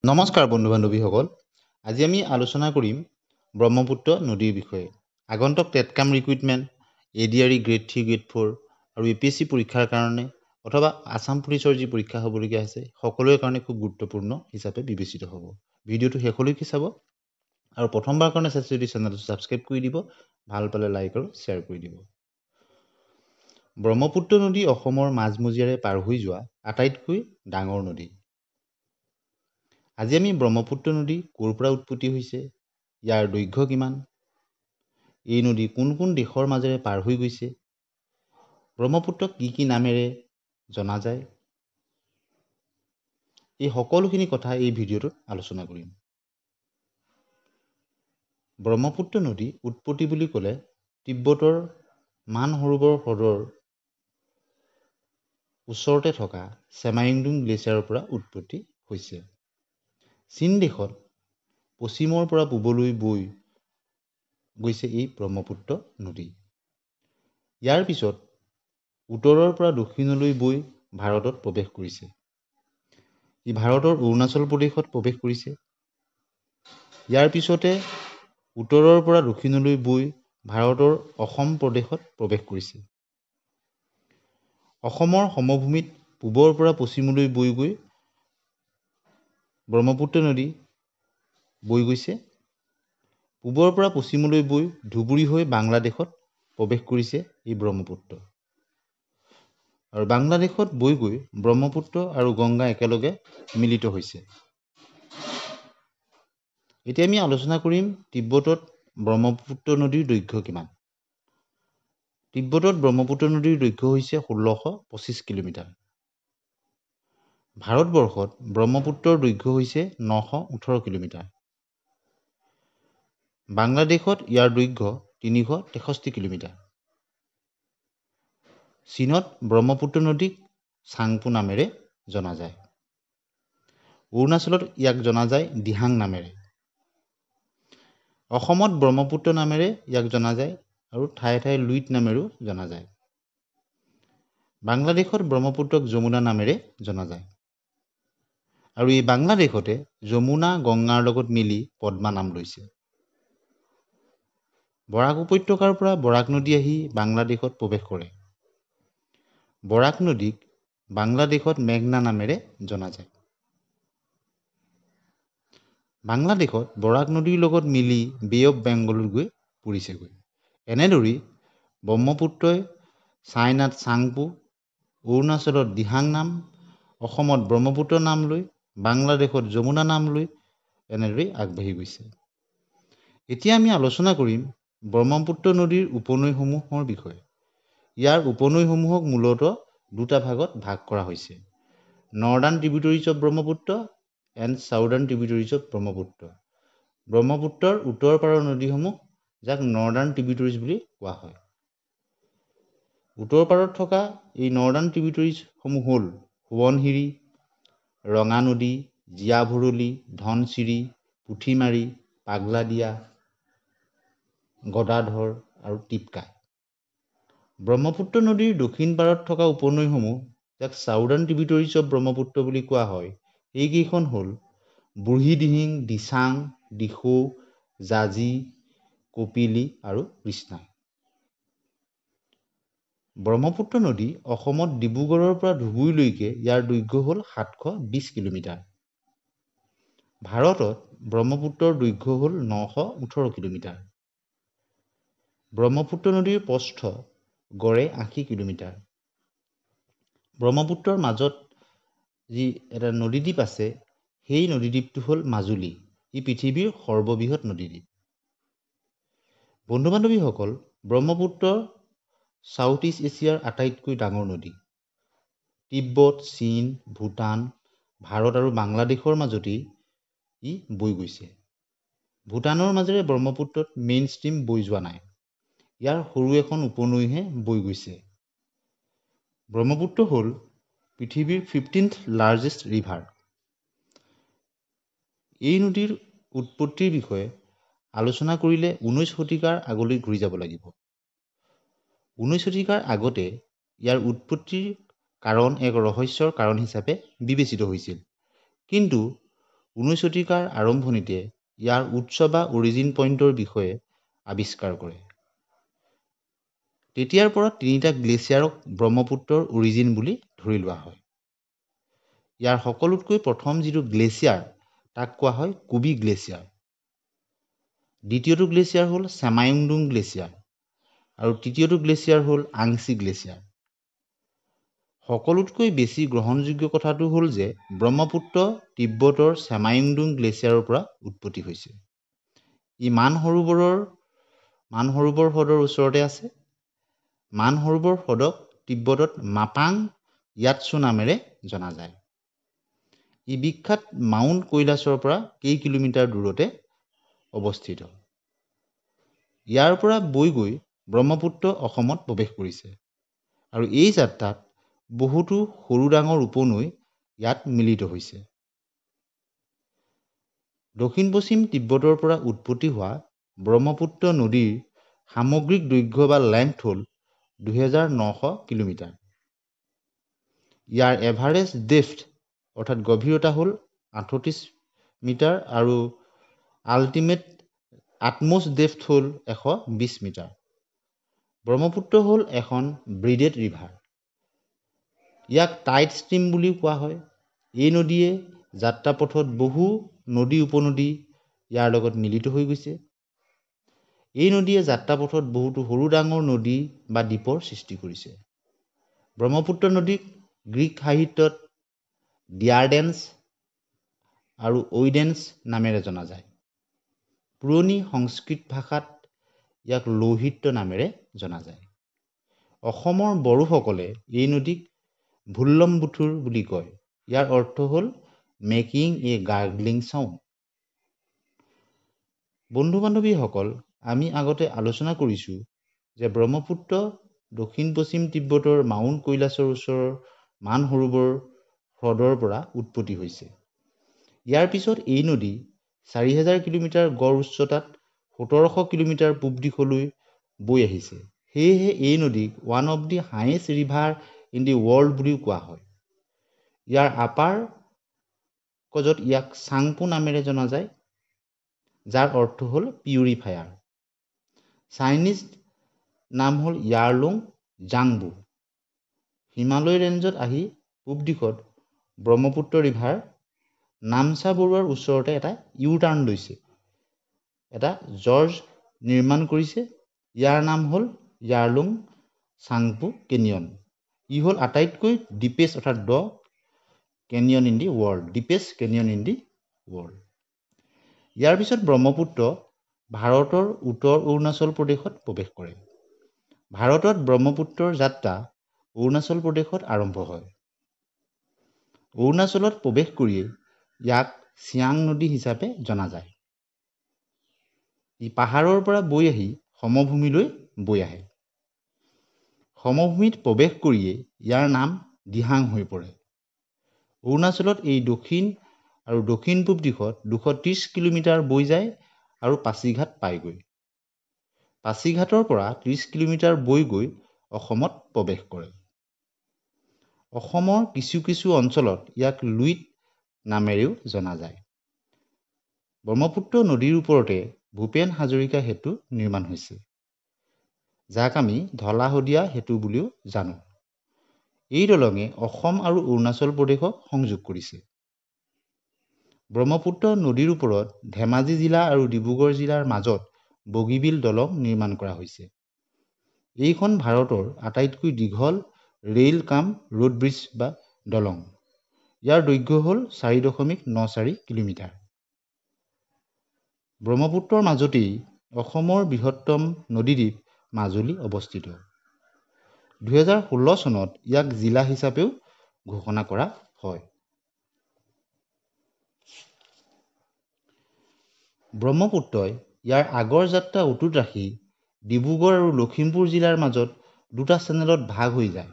নমস্কাৰ বন্ধু বান্ধৱীসকল। আজি আমি আলোচনা কৰিম ব্ৰহ্মপুত্ৰ নদীৰ বিষয়ে। আগন্তুক টেটকাম ৰিক্ৰুইটমেণ্ট, ADRE গ্ৰেড 3, গ্ৰেড 4 আৰু APSC পৰীক্ষাৰ কাৰণে অথবা আছাম পুলিচৰ যি পৰীক্ষা হ'বলগীয়া আছে সকলোৰে কাৰণে খুব গুৰুত্বপূৰ্ণ হিচাপে বিবেচিত হ'ব। ভিডিঅ'টো শেষলৈকে চাব আৰু প্ৰথমবাৰ কাৰণে চাইছে যদি চেনেলটো ছাবস্ক্ৰাইব কৰি দিব, ভাল পালে লাইক আৰু শ্বেয়াৰ কৰি দিব। ব্ৰহ্মপুত্ৰ নদী অসমৰ মাজমজিয়াৰে পাৰ হৈ যোৱা আটাইতকৈ ডাঙৰ নদী। আজি আমি ব্ৰহ্মপুত্ৰ নদী ক'ৰ পৰা উৎপত্তি হৈছে, ইয়াৰ দৈৰ্ঘ্য কিমান, এই নদী কোন কোন দেশৰ মাজেৰে পাৰ হৈ গৈছে, ব্ৰহ্মপুত্ৰক কি কি নামেৰে জনা যায়, এই সকলোখিনি কথা এই ভিডিঅ'টোত আলোচনা কৰিম। ব্ৰহ্মপুত্ৰ নদী উৎপত্তি বুলি ক'লে তিব্বতৰ মানসৰোবৰ হ্ৰদৰ ওচৰতে থকা ছেমাইংডুং গ্লেছিয়াৰৰ পৰা উৎপত্তি হৈছে। চীন দেশত পশ্চিমৰ পৰা পূবলৈ বৈ গৈছে এই ব্ৰহ্মপুত্ৰ নদী। ইয়াৰ পিছত উত্তৰৰ পৰা দক্ষিণলৈ বৈ ভাৰতত প্ৰৱেশ কৰিছে। ই ভাৰতৰ অৰুণাচল প্ৰদেশত প্ৰৱেশ কৰিছে। ইয়াৰ পিছতে উত্তৰৰ পৰা দক্ষিণলৈ বৈ ভাৰতৰ অসম প্ৰদেশত প্ৰৱেশ কৰিছে। অসমৰ সমভূমিত পূবৰ পৰা পশ্চিমলৈ বৈ গৈ ব্ৰহ্মপুত্ৰ নদী বৈ গৈছে। পূবৰ পৰা পশ্চিমলৈ বৈ ধুবুৰী হৈ বাংলাদেশত প্ৰৱেশ কৰিছে এই ব্ৰহ্মপুত্ৰ। আৰু বাংলাদেশত বৈ গৈ ব্ৰহ্মপুত্ৰ আৰু গংগা একেলগে মিলিত হৈছে। এতিয়া আমি আলোচনা কৰিম তিব্বতত ব্ৰহ্মপুত্ৰ নদীৰ দৈৰ্ঘ্য কিমান। তিব্বতত ব্ৰহ্মপুত্ৰ নদীৰ দৈৰ্ঘ্য হৈছে 1625 কিলোমিটাৰ। ভাৰতবৰ্ষত ব্ৰহ্মপুত্ৰৰ দৈৰ্ঘ্য হৈছে 918 কিলোমিটাৰ। বাংলাদেশত ইয়াৰ দৈৰ্ঘ্য 363 কিলোমিটাৰ। চীনত ব্ৰহ্মপুত্ৰ নদীক চাংপো নামেৰে জনা যায়। অৰুণাচলত ইয়াক জনা যায় দিহাং নামেৰে। অসমত ব্ৰহ্মপুত্ৰ নামেৰে ইয়াক জনা যায় আৰু ঠায়ে ঠায়ে লুইত নামেৰেও জনা যায়। বাংলাদেশত ব্ৰহ্মপুত্ৰক যমুনা নামেৰে জনা যায়। আৰু এই বাংলাদেশতে যমুনা গংগাৰ লগত মিলি পদ্মা নাম লৈছে। বৰাক উপত্যকাৰ পৰা বৰাক নদী আহি বাংলাদেশত প্ৰৱেশ কৰে। বৰাক নদীক বাংলাদেশত মেঘনা নামেৰে জনা যায়। বাংলাদেশত বৰাক নদীৰ লগত মিলি বে অফ বেংগলত গৈ পৰিছেগৈ। এনেদৰেই ব্ৰহ্মপুত্ৰই চাইনাত চাংপো, অৰুণাচলত দিহাং নাম, অসমত ব্ৰহ্মপুত্ৰ নাম লৈ, বাংলাদেশত যমুনা নাম লৈ এনেদৰেই আগবাঢ়ি গৈছে। এতিয়া আমি আলোচনা কৰিম ব্ৰহ্মপুত্ৰ নদীৰ উপনৈসমূহৰ বিষয়ে। ইয়াৰ উপনৈসমূহক মূলতঃ দুটা ভাগত ভাগ কৰা হৈছে: northern tributaries of Brahmaputra and southern tributaries of Brahmaputra. ব্ৰহ্মপুত্ৰৰ উত্তৰ পাৰৰ নদীসমূহ যাক নৰ্দাৰ্ণ ট্ৰিবিউটাৰিজ বুলি কোৱা হয়। উত্তৰ পাৰত থকা এই নৰ্দাৰ্ণ ট্ৰিবিউটাৰিজসমূহ হ'ল সোৱণশিৰি, ৰঙা নদী, জীয়া ভৰলী, ধনশিৰি, পুঠিমাৰী, পাগলাদিয়া, গদাধৰ আৰু টিপকাই। ব্ৰহ্মপুত্ৰ নদীৰ দক্ষিণ পাৰত থকা উপনৈসমূহ যাক ছাউদাৰ্ণ ট্ৰিবিউটাৰিজ অফ ব্ৰহ্মপুত্ৰ বুলি কোৱা হয়, এইকেইখন হ'ল বুঢ়ীদিহিং, দিচাং, দিখৌ, জাঁজি, কপিলী আৰু কৃষ্ণা। ব্ৰহ্মপুত্ৰ নদী অসমত ডিব্ৰুগড়ৰ পৰা ধুবুৰীলৈকে ইয়াৰ দৈৰ্ঘ্য হ'ল 720 কিলোমিটাৰ। ভাৰতত ব্ৰহ্মপুত্ৰৰ দৈৰ্ঘ্য হ'ল 918 কিলোমিটাৰ। ব্ৰহ্মপুত্ৰ নদীৰ প্ৰস্থ গড়ে 80 কিলোমিটাৰ। ব্ৰহ্মপুত্ৰৰ মাজত যি এটা নদীদ্বীপ আছে, সেই নদীদ্বীপটো হ'ল মাজুলী। ই পৃথিৱীৰ সৰ্ববৃহৎ নদীদ্বীপ। বন্ধু বান্ধৱীসকল, ব্ৰহ্মপুত্ৰ ছাউথ ইষ্ট এছিয়াৰ আটাইতকৈ ডাঙৰ নদী। তিব্বত, চীন, ভূটান, ভাৰত আৰু বাংলাদেশৰ মাজতেই ই বৈ গৈছে। ভূটানৰ মাজেৰে ব্ৰহ্মপুত্ৰত মেইন ষ্ট্ৰীম বৈ যোৱা নাই। ইয়াৰ সৰু এখন উপনৈহে বৈ গৈছে। ব্ৰহ্মপুত্ৰ হ'ল পৃথিৱীৰ 15th লাৰ্জেষ্ট ৰিভাৰ। এই নদীৰ উৎপত্তিৰ বিষয়ে আলোচনা কৰিলে 19 শতিকাৰ আগলৈ ঘূৰি যাব লাগিব। 19 শতিকাৰ আগতে ইয়াৰ উৎপত্তিৰ কাৰণ এক ৰহস্যৰ কাৰণ হিচাপে বিবেচিত হৈছিল। কিন্তু 19 শতিকাৰ আৰম্ভণিতে ইয়াৰ উৎস বা অৰিজিন পইণ্টৰ বিষয়ে আৱিষ্কাৰ কৰে। তেতিয়াৰ পৰা 3টা গ্লেছিয়াৰক ব্ৰহ্মপুত্ৰৰ অৰিজিন বুলি ধৰি লোৱা হয়। ইয়াৰ সকলোতকৈ প্ৰথম যিটো গ্লেছিয়াৰ তাক কোৱা হয় কুবি গ্লেছিয়াৰ। দ্বিতীয়টো গ্লেছিয়াৰ হ'ল ছেমায়ুংডুং গ্লেছিয়াৰ আৰু তৃতীয়টো গ্লেছিয়াৰ হ'ল আংছি গ্লেছিয়াৰ। সকলোতকৈ বেছি গ্ৰহণযোগ্য কথাটো হ'ল যে ব্ৰহ্মপুত্ৰ তিব্বতৰ ছেমায়ুংডুং গ্লেছিয়াৰৰ পৰা উৎপত্তি হৈছে। ই মানসৰোবৰ হ্ৰদৰ ওচৰতে আছে। মানসৰোবৰ হ্ৰদক তিব্বতত মাপাং য়াৎছু নামেৰে জনা যায়। ই বিখ্যাত মাউণ্ট কৈলাশৰ পৰা কেই কিলোমিটাৰ দূৰতে অৱস্থিত। ইয়াৰ পৰা বৈ গৈ ব্ৰহ্মপুত্ৰ অসমত প্ৰৱেশ কৰিছে আৰু এই যাত্ৰাত বহুতো সৰু ডাঙৰ উপনৈ ইয়াত মিলিত হৈছে। দক্ষিণ পশ্চিম তিব্বতৰ পৰা উৎপত্তি হোৱা ব্ৰহ্মপুত্ৰ নদীৰ সামগ্ৰিক দৈৰ্ঘ্য বা লেংথ হ'ল 2900 কিলোমিটাৰ। ইয়াৰ এভাৰেজ ডেপ্থ অৰ্থাৎ গভীৰতা হ'ল 38 মিটাৰ আৰু আটমষ্ট ডেপ্থ হ'ল 120 মিটাৰ। ব্ৰহ্মপুত্ৰ হ'ল এখন ব্ৰিডেড ৰিভাৰ। ইয়াক টাইড ষ্ট্ৰীম বুলিও কোৱা হয়। এই নদীয়ে যাত্ৰাপথত বহু নদী উপনদী ইয়াৰ লগত মিলিত হৈ গৈছে। এই নদীয়ে যাত্ৰাপথত বহুতো সৰু ডাঙৰ নদী বা দ্বীপৰ সৃষ্টি কৰিছে। ব্ৰহ্মপুত্ৰ নদীক গ্ৰীক সাহিত্যত ডিয়াৰডেন্স আৰু ওইডেন্স নামেৰে জনা যায়। পুৰণি সংস্কৃত ভাষাত ইয়াক লৌহিত্য নামেৰে জনা যায়। অসমৰ বড়োসকলে এই নদীক ভুল্লম্বুথুৰ বুলি কয়। ইয়াৰ অৰ্থ হ'ল মেকিং এ গাৰ্গলিং চাউণ্ড। বন্ধু বান্ধৱীসকল, আমি আগতে আলোচনা কৰিছোঁ যে ব্ৰহ্মপুত্ৰ দক্ষিণ পশ্চিম তিব্বতৰ মাউণ্ট কৈলাশৰ ওচৰৰ মানসৰোবৰ হ্ৰদৰ পৰা উৎপত্তি হৈছে। ইয়াৰ পিছত এই নদী 4000 কিলোমিটাৰ গড় উচ্চতাত 1700 কিলোমিটাৰ পূব দিশলৈ বৈ আহিছে। সেয়েহে এই নদীক one of the highest river in the world বুলিও কোৱা হয়। ইয়াৰ আপাৰ কজত ইয়াক চাংপো নামেৰে জনা যায়, যাৰ অৰ্থ হ'ল পিউৰিফায়াৰ। চাইনিজ নাম হ'ল ইয়াৰলুং জাংবু। হিমালয় ৰেঞ্জত আহি পূব দিশত ব্ৰহ্মপুত্ৰ ৰিভাৰ নামচা বৰুৱাৰ ওচৰতে এটা ইউ টাৰ্ণ লৈছে। এটা জৰ্জ নিৰ্মাণ কৰিছে। ইয়াৰ নাম হ'ল ইয়াৰলুং চাংপো কেনিয়ন। ই হ'ল আটাইতকৈ ডিপেষ্ট অৰ্থাৎ the canyon in the world, deepest canyon in the world. ইয়াৰ পিছত ব্ৰহ্মপুত্ৰ ভাৰতৰ উত্তৰ অৰুণাচল প্ৰদেশত প্ৰৱেশ কৰে। ভাৰতত ব্ৰহ্মপুত্ৰৰ যাত্ৰা অৰুণাচল প্ৰদেশত আৰম্ভ হয়। অৰুণাচলত প্ৰৱেশ কৰিয়েই ইয়াক চিয়াং নদী হিচাপে জনা যায়। ই পাহাৰৰ পৰা বৈ আহি সমভূমিলৈ বৈ আহে। সমভূমিত প্ৰৱেশ কৰিয়েই ইয়াৰ নাম দিহাং হৈ পৰে। অৰুণাচলত এই দক্ষিণ আৰু দক্ষিণ পূব দিশত 230 কিলোমিটাৰ বৈ যায় আৰু পাছিঘাট পায়গৈ। পাছিঘাটৰ পৰা 30 কিলোমিটাৰ বৈ গৈ অসমত প্ৰৱেশ কৰে। অসমৰ কিছু কিছু অঞ্চলত ইয়াক লুইত নামেৰেও জনা যায়। ব্ৰহ্মপুত্ৰ নদীৰ ওপৰতে ভূপেন হাজৰিকা সেতু নিৰ্মাণ হৈছে, যাক আমি ধলা শদিয়া সেতু বুলিও জানো। এই দলঙে অসম আৰু অৰুণাচল প্ৰদেশক সংযোগ কৰিছে। ব্ৰহ্মপুত্ৰ নদীৰ ওপৰত ধেমাজি জিলা আৰু ডিব্ৰুগড় জিলাৰ মাজত বগীবিল দলং নিৰ্মাণ কৰা হৈছে। এইখন ভাৰতৰ আটাইতকৈ দীঘল ৰেল কাম ৰোড ব্ৰিজ বা দলং। ইয়াৰ দৈৰ্ঘ্য হ'ল 4.94 কিলোমিটাৰ। ব্ৰহ্মপুত্ৰৰ মাজতেই অসমৰ বৃহত্তম নদীদ্বীপ মাজুলী অৱস্থিত। 2016 চনত ইয়াক জিলা হিচাপেও ঘোষণা কৰা হয়। ব্ৰহ্মপুত্ৰই ইয়াৰ আগৰ যাত্ৰা অটুট ৰাখি ডিব্ৰুগড় আৰু লখিমপুৰ জিলাৰ মাজত দুটা চেনেলত ভাগ হৈ যায়,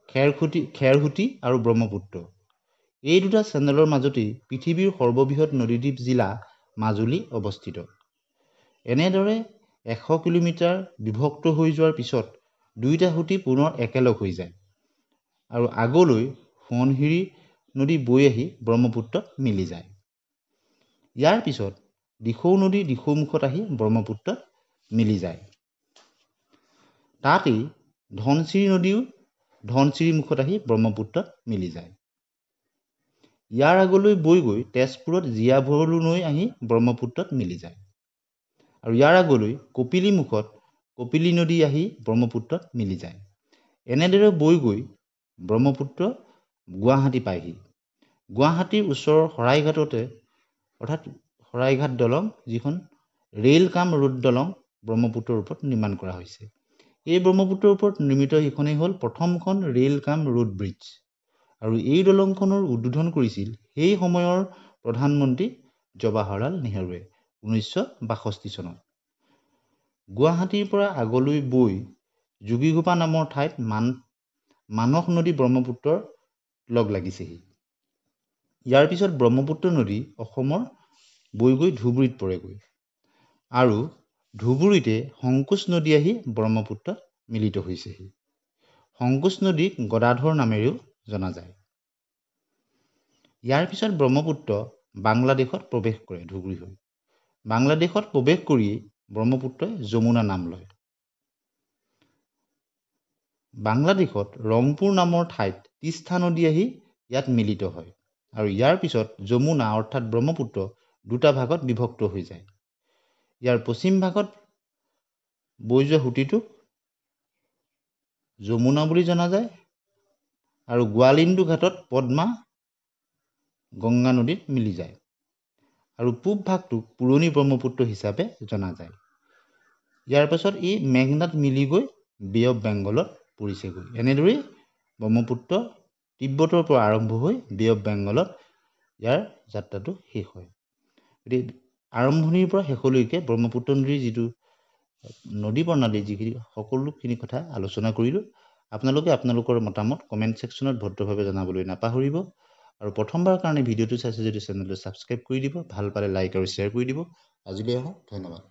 খেৰসুঁতি আৰু ব্ৰহ্মপুত্ৰ। এই দুটা চেনেলৰ মাজতেই পৃথিৱীৰ সৰ্ববৃহৎ নদীদ্বীপ জিলা মাজুলী অৱস্থিত। এনেদৰে 100 কিলোমিটাৰ বিভক্ত হৈ যোৱাৰ পিছত দুয়োটা সুঁতি পুনৰ একেলগ হৈ যায় আৰু আগলৈ সোৱণশিৰি নদী বৈ আহি ব্ৰহ্মপুত্ৰত মিলি যায়। ইয়াৰ পিছত দিখৌ নদী দিখৌমুখত আহি ব্ৰহ্মপুত্ৰত মিলি যায়। তাতেই ধনশিৰি নদীও ধনশিৰি মুখত আহি ব্ৰহ্মপুত্ৰত মিলি যায়। ইয়াৰ আগলৈ বৈ গৈ তেজপুৰত জীয়াভৰলু নৈ আহি ব্ৰহ্মপুত্ৰত মিলি যায়। আৰু ইয়াৰ আগলৈ কপিলী মুখত কপিলী নদী আহি ব্ৰহ্মপুত্ৰত মিলি যায়। এনেদৰে বৈ গৈ ব্ৰহ্মপুত্ৰ গুৱাহাটী পায়হি। গুৱাহাটীৰ ওচৰৰ শৰাইঘাটতে অৰ্থাৎ শৰাইঘাট দলং, যিখন ৰেল কাম ৰোড দলং ব্ৰহ্মপুত্ৰৰ ওপৰত নিৰ্মাণ কৰা হৈছে। এই ব্ৰহ্মপুত্ৰৰ ওপৰত নিৰ্মিত এইখনেই হ'ল প্ৰথমখন ৰেল কাম ৰোড ব্ৰিজ। আৰু এই দলংখনৰ উদ্বোধন কৰিছিল সেই সময়ৰ প্ৰধানমন্ত্ৰী জৱাহৰলাল নেহৰুৱে 1962 চনত। গুৱাহাটীৰ পৰা আগলৈ বৈ যোগীঘোপা নামৰ ঠাইত মানস নদী ব্ৰহ্মপুত্ৰৰ লগ লাগিছেহি। ইয়াৰ পিছত ব্ৰহ্মপুত্ৰ নদী অসমৰ বৈ গৈ ধুবুৰীত পৰেগৈ। আৰু ধুবুৰীতে সংকোচ নদী আহি ব্ৰহ্মপুত্ৰত মিলিত হৈছেহি। সংকোচ নদীক গদাধৰ নামেৰেও জনা যায়। ইয়াৰ পিছত ব্ৰহ্মপুত্ৰ বাংলাদেশত প্ৰৱেশ কৰে ধুবুৰী হৈ। বাংলাদেশত প্ৰৱেশ কৰিয়েই ব্ৰহ্মপুত্ৰই যমুনা নাম লয়। বাংলাদেশত ৰংপুৰ নামৰ ঠাইত তিষ্টা নদী আহি ইয়াত মিলিত হয়। আৰু ইয়াৰ পিছত যমুনা অৰ্থাৎ ব্ৰহ্মপুত্ৰ দুটা ভাগত বিভক্ত হৈ যায়। ইয়াৰ পশ্চিম ভাগত বৈ যোৱা সুঁতিটোক যমুনা বুলি জনা যায়। আৰু গোৱালিন্দু ঘাটত পদ্মা গংগা নদীত মিলি যায়। আৰু পূব ভাগটোক পুৰণি ব্ৰহ্মপুত্ৰ হিচাপে জনা যায়। ইয়াৰ পাছত ই মেঘনাত মিলি গৈ বে অফ বেংগলত পৰিছেগৈ। এনেদৰেই ব্ৰহ্মপুত্ৰ তিব্বতৰ পৰা আৰম্ভ হৈ বে অফ বেংগলত ইয়াৰ যাত্ৰাটো শেষ হয়। গতিকে আৰম্ভণিৰ পৰা শেষলৈকে ব্ৰহ্মপুত্ৰ নদীৰ যিটো নদী প্ৰণালী যিখিনি সকলোখিনি কথা আলোচনা কৰিলোঁ। আপোনালোকে আপোনালোকৰ মতামত কমেণ্ট ছেকশ্যনত ভদ্ৰভাৱে জনাবলৈ নাপাহৰিব। আৰু প্ৰথমবাৰৰ কাৰণে ভিডিঅ'টো চাইছে যদি চেনেলটো ছাবস্ক্ৰাইব কৰি দিব, ভাল পালে লাইক আৰু শ্বেয়াৰ কৰি দিব। আজিলৈ আহোঁ, ধন্যবাদ।